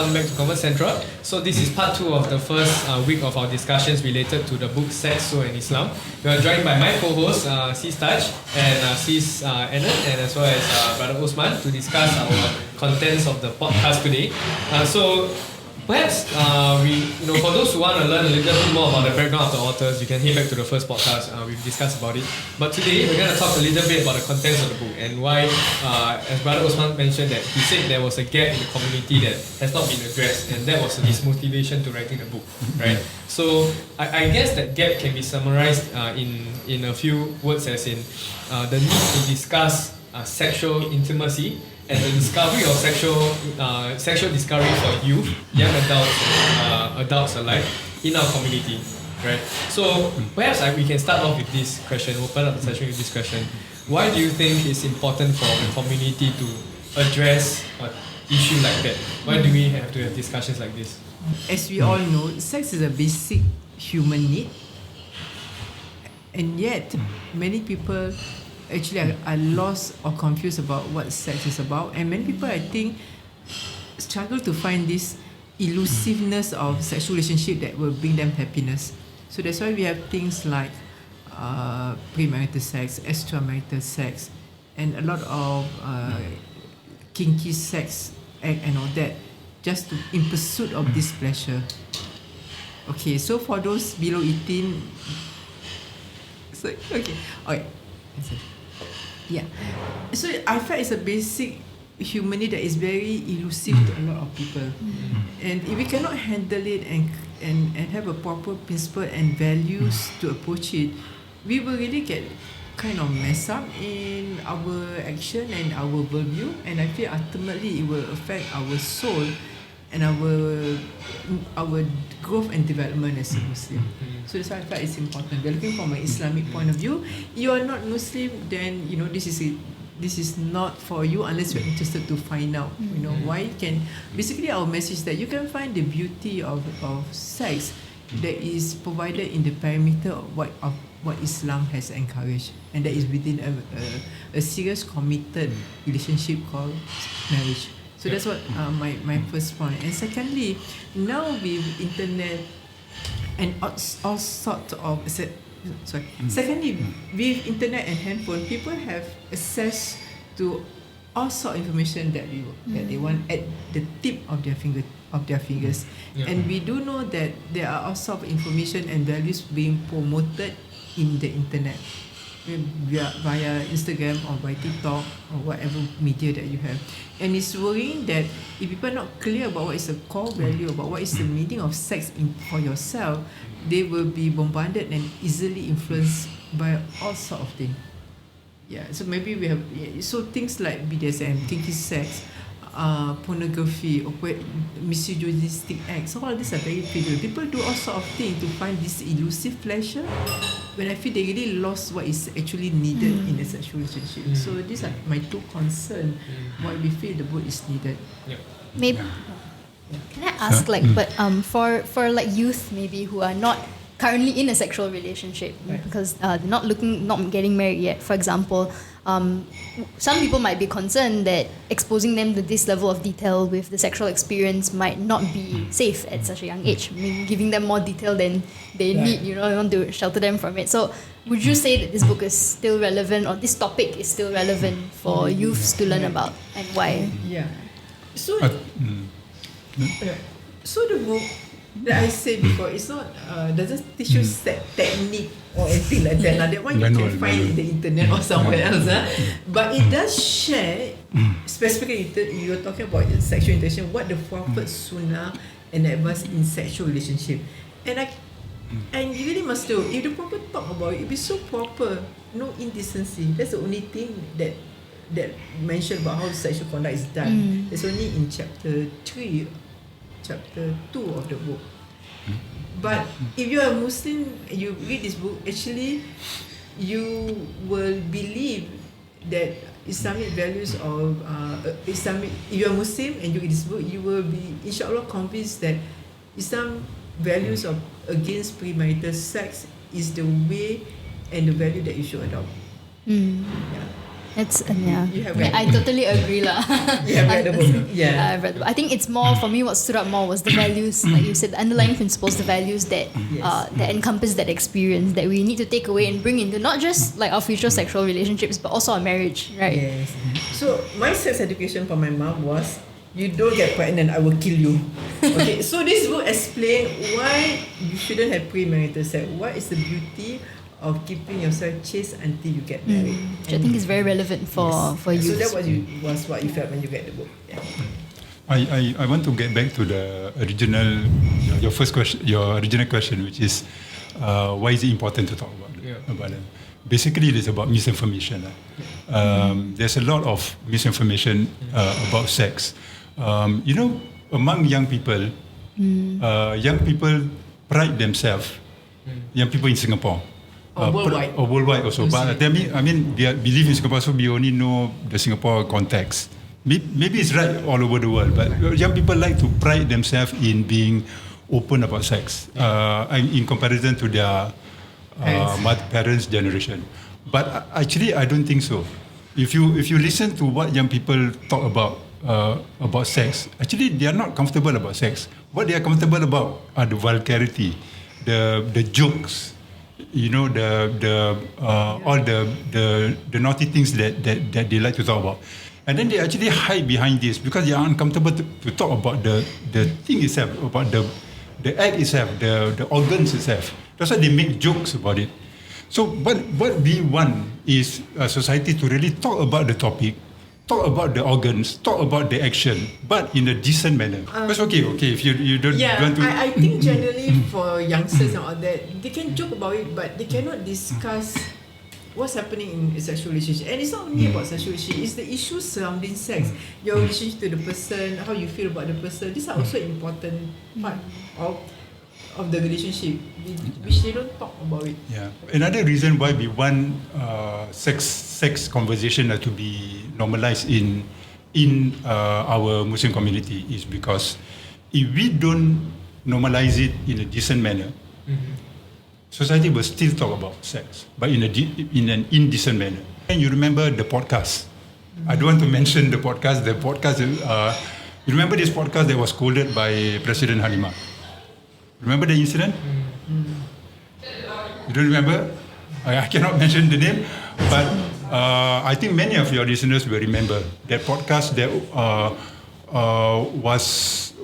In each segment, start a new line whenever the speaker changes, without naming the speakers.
welcome back to Convert Central. So this is part 2 of the first week of our discussions related to the book Sex, Soul and Islam. We are joined by my co-host Sis Taj and Sis Anand, and as well as Brother Osman to discuss our contents of the podcast today. So perhaps for those who want to learn a little bit more about the background of the authors, you can head back to the first podcast. We've discussed about it. But today we're going to talk a little bit about the contents of the book and why, as Brother Osman mentioned, that he said there was a gap in the community that has not been addressed, and that was his motivation to writing the book, right? So I guess that gap can be summarized in a few words, as in the need to discuss sexual intimacy and the discovery of sexual discovery for youth, young adults, adults alike in our community, right? So perhaps we can start off with this question. Open up the session with this question. Why do you think it's important for the community to address an issue like that? Why do we have to have discussions like this?
As we all know, sex is a basic human need, and yet many people actually are lost or confused about what sex is about, and many people, I think, struggle to find this elusiveness of sexual relationship that will bring them happiness. So that's why we have things like premarital sex, extramarital sex, and a lot of kinky sex and all that, just in pursuit of this pleasure. Okay, so for those below 18, so okay, alright. Yeah, so I felt it's a basic human need that is very elusive to a lot of people, and if we cannot handle it and have a proper principle and values to approach it, we will really get kind of mess up in our action and our worldview, and I feel ultimately it will affect our soul and our growth and development as a Muslim. So that's why I felt it's important. We're looking from an Islamic point of view. You are not Muslim, then this is not for you unless you're interested to find out. Why can basically our message that you can find the beauty of sex that is provided in the parameter of what Islam has encouraged, and that is within a serious committed relationship called marriage. So that's what my first point. And secondly, now with internet and all sorts of secondly, with internet and handphone, people have access to all sorts of information that they want at the tip of their fingers. And we do know that there are all sorts of information and values being promoted in the internet via Instagram or by TikTok or whatever media that you have. And it's worrying that if people are not clear about what is the core value, about what is the meaning of sex for yourself, they will be bombarded and easily influenced by all sorts of things. Yeah, so maybe we have things like BDSM, kinky sex, pornography, or misogynistic acts. So all of these are very trivial. People do all sorts of things to find this elusive pleasure, when I feel they really lost what is actually needed in a sexual relationship. So these are my two concerns why we feel the book is needed.
Maybe can I ask, but for like youth maybe who are not currently in a sexual relationship, because they're not getting married yet, for example, some people might be concerned that exposing them to this level of detail with the sexual experience might not be safe at such a young age. I mean, giving them more detail than they need, you want to shelter them from it. So would you say that this book is still relevant, or this topic is still relevant for youths to learn about, and why?
Yeah. So the book that I said before, it's not doesn't teach you set technique or anything like that. That one you can find in the internet or somewhere else. But it does share, specifically you're talking about sexual intention, what the Prophet Sunnah and advice in sexual relationship. And you really must know, if the Prophet talk about it, it'll be so proper, no indecency. That's the only thing that mentioned about how sexual conduct is done. It's only in chapter 2 of the book. But if you're a Muslim and you read this book, actually you will believe that Islamic values of Islamic. If you're a Muslim and you read this book, you will be inshallah convinced that Islam values of against premarital sex is the way and the value that you should adopt. Yeah.
It's yeah.
You have read
I totally agree lah.
You have read the book. Yeah.
I've read the book. I think it's more for me. What stood out more was the values, like you said, the underlying principles, the values that that encompass that experience that we need to take away and bring into not just like our future sexual relationships, but also our marriage, right?
Yes. So my sex education for my mom was, you don't get pregnant, I will kill you. Okay. So this book explain why you shouldn't have premarital sex. What is the beauty of keeping yourself chaste until you get married?
Which I think is very relevant for you.
So that was what you felt when you read the book. Yeah.
I want to get back to the original, your first question, your original question, which is why is it important to talk about it? Basically, it is about misinformation. There's a lot of misinformation about sex. Among young people pride themselves. Young people in Singapore. Worldwide also. But I mean, we live in Singapore, so we only know the Singapore context. Maybe it's right all over the world, but young people like to pride themselves in being open about sex in comparison to their parents' generation. But actually, I don't think so. If you listen to what young people talk about sex, actually they are not comfortable about sex. What they are comfortable about are the vulgarity, the jokes. All the naughty things that they like to talk about, and then they actually hide behind this because they are uncomfortable to talk about the thing itself, about the act itself, the organs itself. That's why they make jokes about it. So what we want is a society to really talk about the topic, talk about the organs, talk about the action, but in a decent manner. That's okay. If you don't want to.
I think generally for youngsters and all that, they can joke about it, but they cannot discuss what's happening in a sexual relationship. And it's not only about sexual relationship, it's the issues surrounding sex. Your relationship to the person, how you feel about the person. These are also important part of the relationship, which they don't talk about it.
Yeah. Another reason why we want sex conversation to be normalized in our Muslim community is because if we don't normalize it in a decent manner, society will still talk about sex, but in an indecent manner. And you remember the podcast. I don't want to mention the podcast. The podcast, you remember this podcast that was scolded by President Halimah? Remember the incident? You don't remember? I cannot mention the name, but I think many of your listeners will remember that podcast that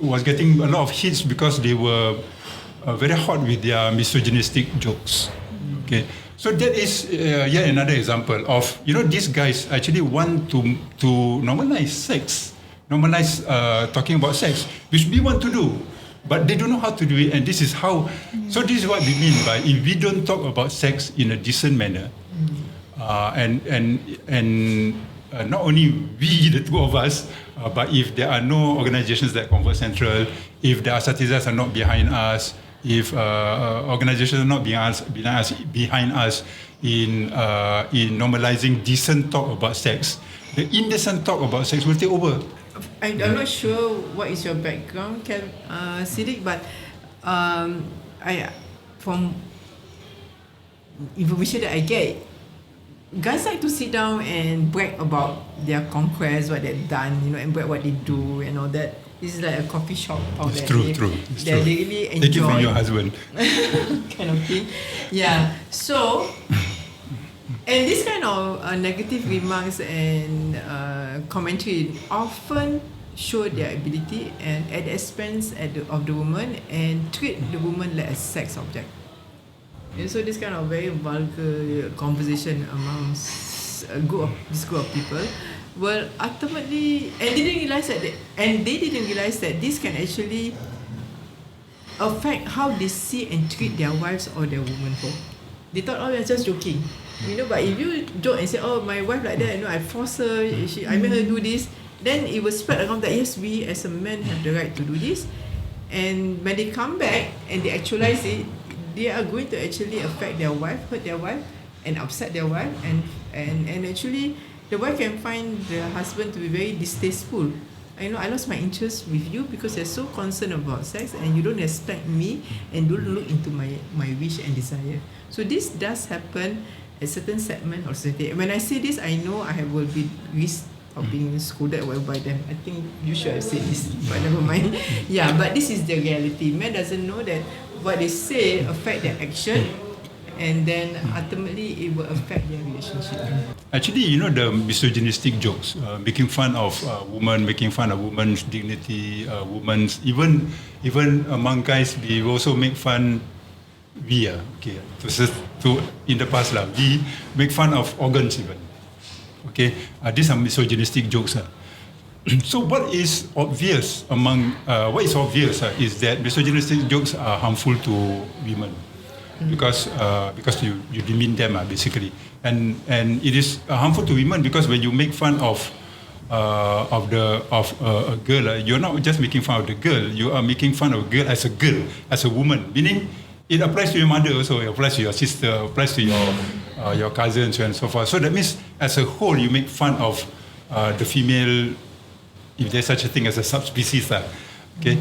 was getting a lot of hits because they were very hot with their misogynistic jokes. Okay, so that is yet another example of these guys actually want to normalize sex, normalize talking about sex, which we want to do. But they don't know how to do it, and this is how. So this is what we mean by if we don't talk about sex in a decent manner, and not only we, the two of us, but if there are no organizations like Comfort Central, if the asatizahs are not behind us, if organizations are not behind us in normalizing decent talk about sex, the indecent talk about sex will take over.
I'm not sure what is your background, Siddiq, but from information that I get, guys like to sit down and brag about their conquest, what they've done, and brag what they do and all that. This is like a coffee shop out there.
It's true.
They really enjoy.
Take it from your husband.
Kind of thing. Yeah. So, and this kind of negative remarks and commentary often show their ability and at the expense of the woman and treat the woman like a sex object. And so this kind of very vulgar conversation amongst this group of people will ultimately, and they didn't realize that this can actually affect how they see and treat their wives or their womanhood. They thought, oh, we're just joking. But if you joke and say, oh, my wife like that, I force her, I made her do this, then it will spread around that, yes, we as a man have the right to do this. And when they come back and they actualize it, they are going to actually affect their wife, hurt their wife, and upset their wife. And actually, the wife can find the husband to be very distasteful. I lost my interest with you because you're so concerned about sex and you don't respect me and don't look into my wish and desire. So this does happen a certain segment or society. When I say this, I know will be risk of being scolded by them. I think you should have said this, but never mind. Yeah, but this is the reality. Men doesn't know that what they say affect their action, and then ultimately it will affect their relationship.
Actually, the misogynistic jokes, making fun of women, making fun of women's dignity, women's even among guys, we also make fun. In the past we make fun of organs even. Okay, these are misogynistic jokes. So what is obvious is that misogynistic jokes are harmful to women because you demean them basically, and it is harmful to women because when you make fun of a girl, you're not just making fun of the girl, you are making fun of a girl, as a woman, meaning it applies to your mother also, it applies to your sister, applies to your cousins and so forth. So that means as a whole you make fun of the female, if there's such a thing as a subspecies. Okay?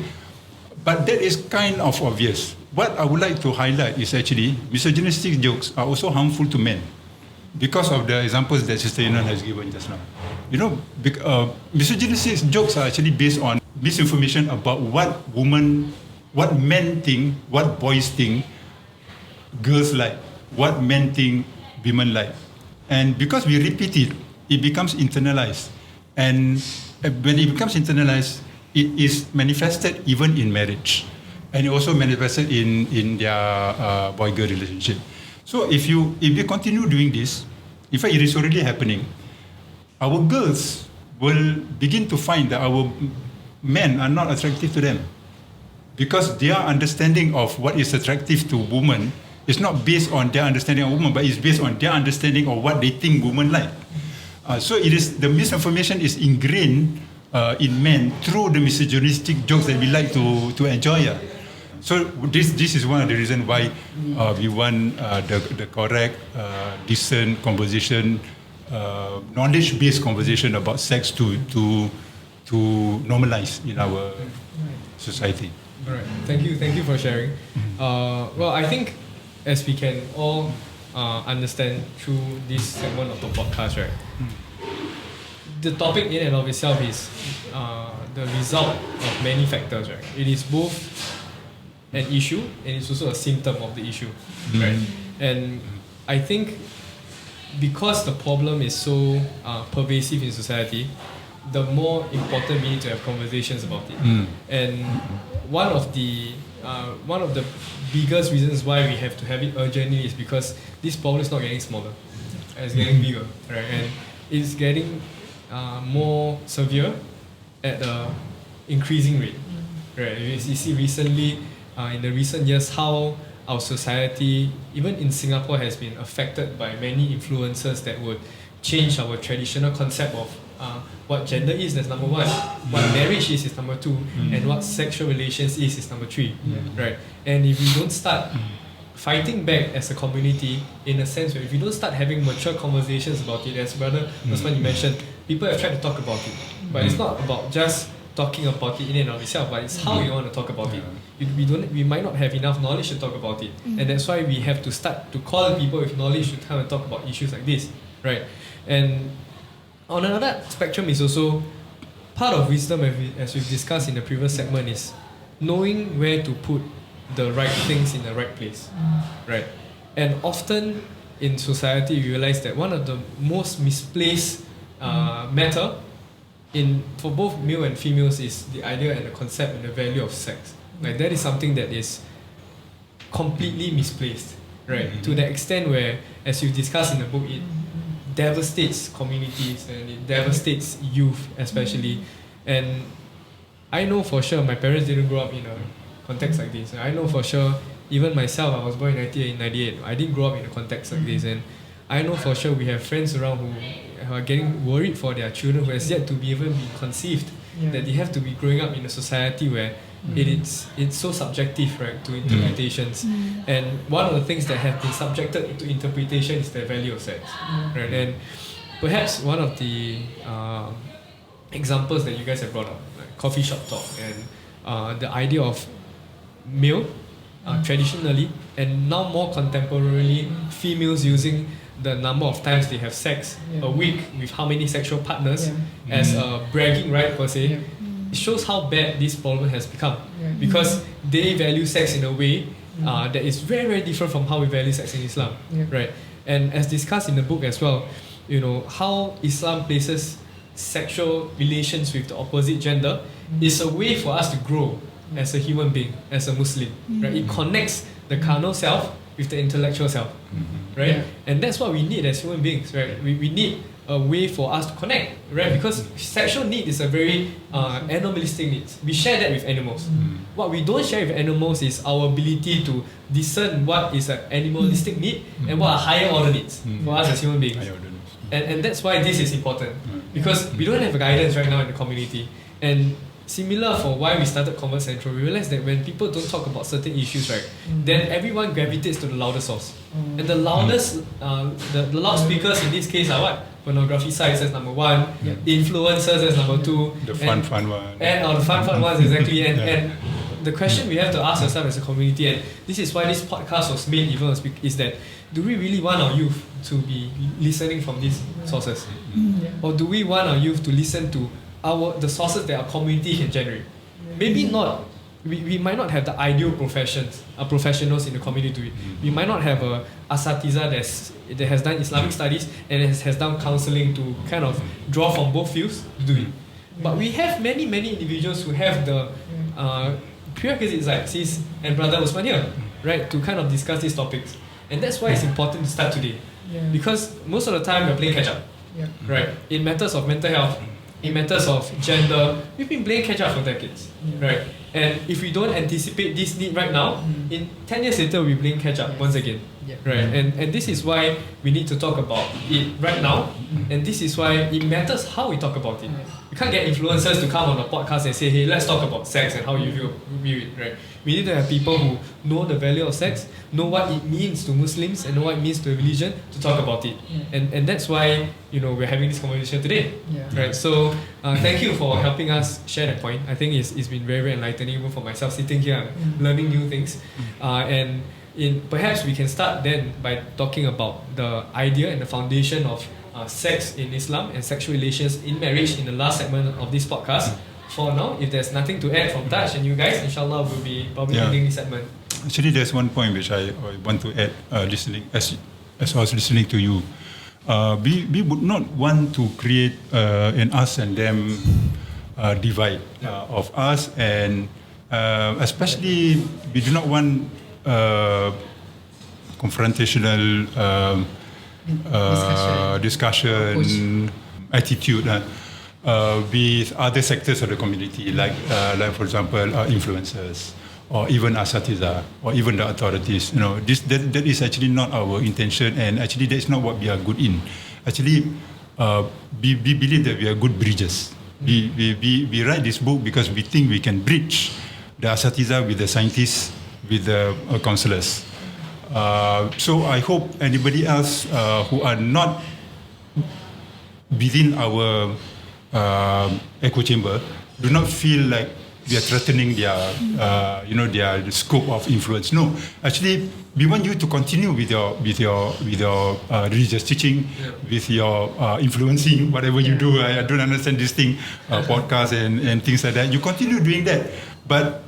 But that is kind of obvious. What I would like to highlight is actually misogynistic jokes are also harmful to men because of the examples that Sister Inan has given just now. Misogynistic jokes are actually based on misinformation about what men think, what boys think girls like, what men think women like. And because we repeat it, it becomes internalized. And when it becomes internalized, it is manifested even in marriage. And it also manifested in their boy-girl relationship. So if we continue doing this, in fact it is already happening, our girls will begin to find that our men are not attractive to them. Because their understanding of what is attractive to women is not based on their understanding of women, but it's based on their understanding of what they think women like. So the misinformation is ingrained in men through the misogynistic jokes that we like to enjoy. So this is one of the reasons why we want the correct, decent conversation, knowledge-based conversation about sex to normalize in our society.
All right. Thank you for sharing. Well, I think as we can all understand through this segment of the podcast, right? The topic in and of itself is the result of many factors, right? It is both an issue and it's also a symptom of the issue, right? And I think because the problem is so pervasive in society, the more important we need to have conversations about it. And one of the biggest reasons why we have to have it urgently is because this problem is not getting smaller, it's getting bigger, right? And it's getting more severe at an increasing rate, right? You see recently, in the recent years, how our society, even in Singapore, has been affected by many influences that would change our traditional concept of what gender is, that's number one, what marriage is number two, and what sexual relations is number three, right? And if we don't start fighting back as a community, in a sense where if you don't start having mature conversations about it, as Brother Osman you mentioned, people have tried to talk about it, but it's not about just talking about it in and of itself, but it's how you want to talk about it. We might not have enough knowledge to talk about it, and that's why we have to start to call people with knowledge to come and talk about issues like this, right? And on another spectrum is also part of wisdom, as we've discussed in the previous segment, is knowing where to put the right things in the right place, right? And often in society we realize that one of the most misplaced matter for both male and females is the idea and the concept and the value of sex. Like that is something that is completely misplaced, right? To the extent where, as you've discussed in the book, it devastates communities and it devastates youth especially. And I know for sure my parents didn't grow up in a context like this. I know for sure, even myself, I was born in 1998, I didn't grow up in a context like this, and I know for sure we have friends around who are getting worried for their children who has yet to even be conceived, that they have to be growing up in a society where it's so subjective, right, to interpretations. And one of the things that have been subjected to interpretation is the value of sex, right? And perhaps one of the examples that you guys have brought up, like coffee shop talk, and the idea of male traditionally, and now more contemporarily, females using the number of times they have sex a week with how many sexual partners as a bragging right per se, it shows how bad this problem has become. Because they value sex in a way that is very, very different from how we value sex in Islam. Right? And as discussed in the book as well, you know, how Islam places sexual relations with the opposite gender is a way for us to grow as a human being, as a Muslim. Right? It connects the carnal self with the intellectual self. Right? And that's what we need as human beings. Right? We need a way for us to connect, right? Because sexual need is a very animalistic need. We share that with animals. What we don't share with animals is our ability to discern what is an animalistic need and what are higher order needs for us as human beings. And that's why this is important. Because we don't have a guidance right now in the community. And similar for why we started Convert Central, we realized that when people don't talk about certain issues, right, then everyone gravitates to the loudest source. And the loudest, the loudspeakers in this case are what? Pornography sites as number one, influencers as number two,
the fun one,
and the fun ones exactly. And the question we have to ask ourselves as a community, and this is why this podcast was made even is that, do we really want our youth to be listening from these sources, or do we want our youth to listen to the sources that our community can generate? Maybe not. We might not have the ideal professionals in the community do it. We might not have a asatiza that has done Islamic studies and has done counselling to kind of draw from both fields to do it. But we have many individuals who have the prerequisites like Sis and Brother Usman here, right, to kind of discuss these topics. And that's why it's important to start today. Because most of the time we're playing catch up, right? In matters of mental health, in matters of gender, we've been playing catch up for decades, right? And if we don't anticipate this need right now, in 10 years later we'll be playing catch up once again, right? And this is why we need to talk about it right now, and this is why it matters how we talk about it. You can't get influencers to come on the podcast and say, hey, let's talk about sex and how you view it, right? We need to have people who know the value of sex, know what it means to Muslims, and know what it means to a religion to talk about it. And that's why, you know, we're having this conversation today, right? So thank you for helping us share that point. I think it's been very, very enlightening even for myself sitting here, I'm learning new things. And perhaps we can start then by talking about the idea and the foundation of sex in Islam and sexual relations in marriage in the last segment of this podcast. For now, if there's nothing to add from Taj and you guys, inshallah, we'll be probably ending this segment.
Actually, there's one point which I want to add, listening as I was listening to you. We would not want to create an us and them divide of us, and especially we do not want confrontational discussion attitude with other sectors of the community, like for example influencers, or even asatiza, or even the authorities. You know, that is actually not our intention, and actually that's not what we are good in. Actually, we believe that we are good bridges. We write this book because we think we can bridge the asatiza with the scientists, with the counselors. So I hope anybody else who are not within our echo chamber do not feel like we are threatening their their scope of influence. No, actually, we want you to continue with your religious teaching, with your influencing, whatever you do. I don't understand this thing, podcasts and things like that. You continue doing that, but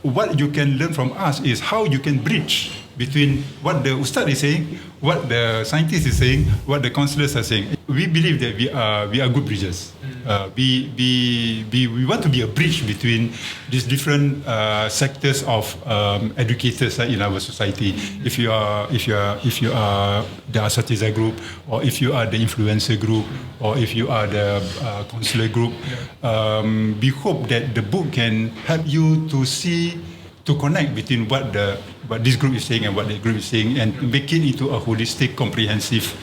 what you can learn from us is how you can bridge between what the ustad is saying, what the scientist is saying, what the counselors are saying. We believe that we are good bridges. We want to be a bridge between these different sectors of educators in our society. If you are the asatiza group, or if you are the influencer group, or if you are the counselor group, we hope that the book can help you to connect between what this group is saying and what that group is saying, and make it into a holistic, comprehensive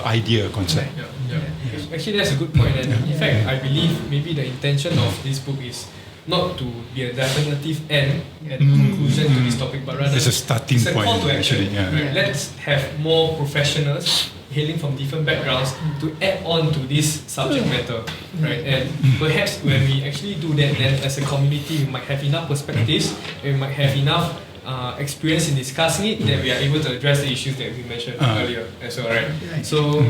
idea, concept.
Actually, that's a good point. And in fact, I believe maybe the intention of this book is not to be a definitive end and conclusion to this topic, but rather
it's a starting point.
Call to action.
Actually,
Right? Let's have more professionals hailing from different backgrounds to add on to this subject matter, right? And perhaps when we actually do that, then as a community we might have enough perspectives, and we might have enough experience in discussing it, then we are able to address the issues that we mentioned earlier as well, right?
Right.
So,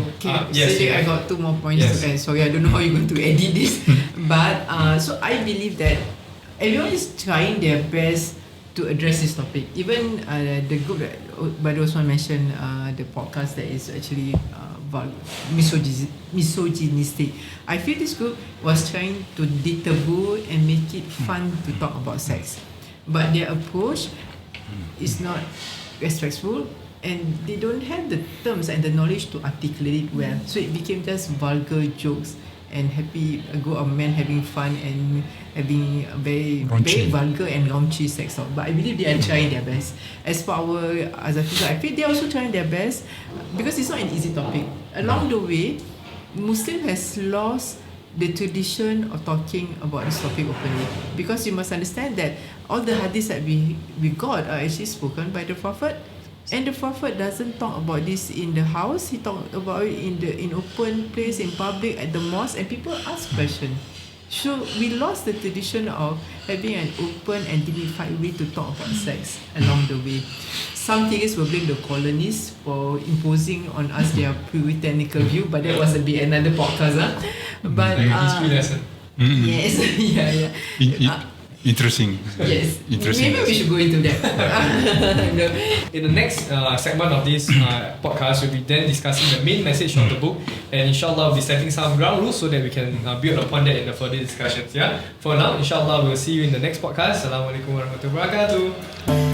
yes.
I got 2 more points
Yes.
to add. Sorry, I don't know how you're going to edit this. But so I believe that everyone is trying their best to address this topic. Even the group that Brother Osman mentioned, the podcast that is actually misogynistic. I feel this group was trying to detaboo and make it fun to talk about sex. But their approach is not respectful, and they don't have the terms and the knowledge to articulate it well. So it became just vulgar jokes and happy a group of men having fun and having a very vulgar and raunchy sex talk. But I believe they are trying their best. As for our Azafizah, I feel they are also trying their best because it's not an easy topic. Along the way, Muslim has lost the tradition of talking about this topic openly, because you must understand that all the hadiths that we got are actually spoken by the Prophet, and the Prophet doesn't talk about this in the house. He talk about it in open place, in public, at the mosque, and people ask questions. So we lost the tradition of having an open and dignified way to talk about sex along the way. Some thinkers will blame the colonists for imposing on us their puritanical view, but that was a bit another podcast. But
like a history lesson.
yes, yeah.
Interesting.
Yes.
Interesting.
Maybe we should go into that.
In the next segment of this podcast, we'll be then discussing the main message of the book, and inshallah we'll be setting some ground rules so that we can build upon that in the further discussions. Yeah. For now, inshallah we'll see you in the next podcast. Assalamualaikum warahmatullahi wabarakatuh.